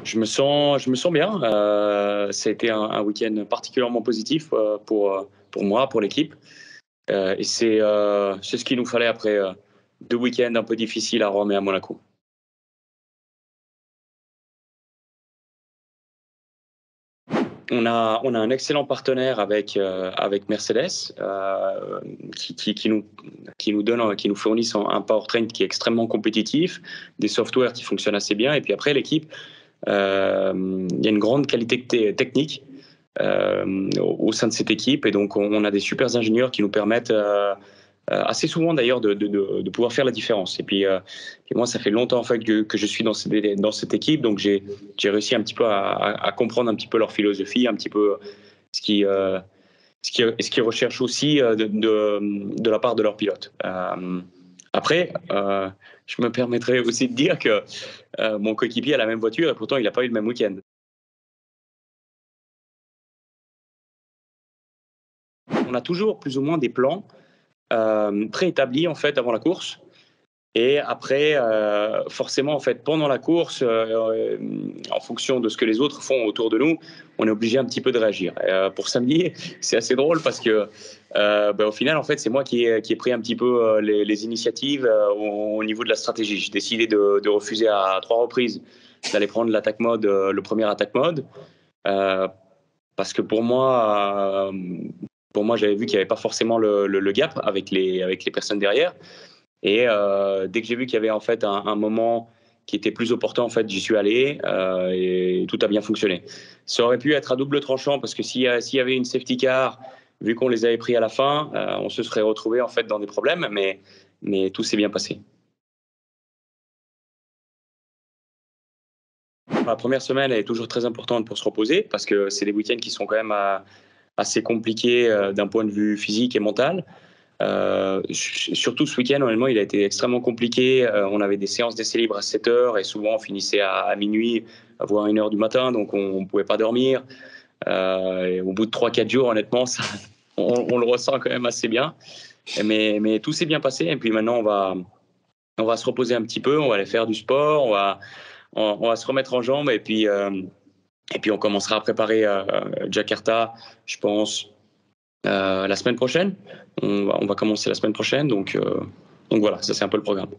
Je me sens bien. Ça a été un week-end particulièrement positif pour moi, pour l'équipe. Et c'est ce qu'il nous fallait après 2 week-ends un peu difficiles à Rome et à Monaco. On a un excellent partenaire avec Mercedes qui nous donne, qui nous fournissent un powertrain qui est extrêmement compétitif, des softwares qui fonctionnent assez bien. Et puis après, l'équipe, il y a une grande qualité technique au sein de cette équipe. Et donc, on a des super ingénieurs qui nous permettent assez souvent d'ailleurs de pouvoir faire la différence. Et moi, ça fait longtemps en fait que je suis dans cette équipe, donc j'ai réussi un petit peu à comprendre un petit peu leur philosophie, un petit peu ce qu'ils recherchent aussi de la part de leurs pilotes. Après, je me permettrai aussi de dire que mon coéquipier a la même voiture et pourtant il n'a pas eu le même week-end. On a toujours plus ou moins des plans préétablis en fait avant la course. Et après, forcément, en fait, pendant la course, en fonction de ce que les autres font autour de nous, on est obligé un petit peu de réagir. Pour samedi, c'est assez drôle parce que, au final, en fait, c'est moi qui ai pris un petit peu les initiatives au niveau de la stratégie. J'ai décidé de refuser à 3 reprises d'aller prendre l'attaque mode, le premier attaque mode, euh, parce que pour moi, j'avais vu qu'il n'y avait pas forcément le gap avec les personnes derrière. Et dès que j'ai vu qu'il y avait en fait un moment qui était plus opportun, en fait, j'y suis allé et tout a bien fonctionné. Ça aurait pu être à double tranchant parce que s'il y avait une safety car, vu qu'on les avait pris à la fin, on se serait retrouvé en fait dans des problèmes, mais tout s'est bien passé. La première semaine, elle est toujours très importante pour se reposer parce que c'est des week-ends qui sont quand même assez compliqués d'un point de vue physique et mental. Surtout ce week-end, honnêtement, il a été extrêmement compliqué. On avait des séances d'essai libre à 7 heures et souvent on finissait à minuit, voire 1 heure du matin, donc on ne pouvait pas dormir. Et au bout de 3-4 jours, honnêtement, on le ressent quand même assez bien. Mais tout s'est bien passé et puis maintenant on va se reposer un petit peu, on va aller faire du sport, on va se remettre en jambes et puis on commencera à préparer Jakarta, je pense, la semaine prochaine. On va commencer la semaine prochaine, donc voilà, ça c'est un peu le programme.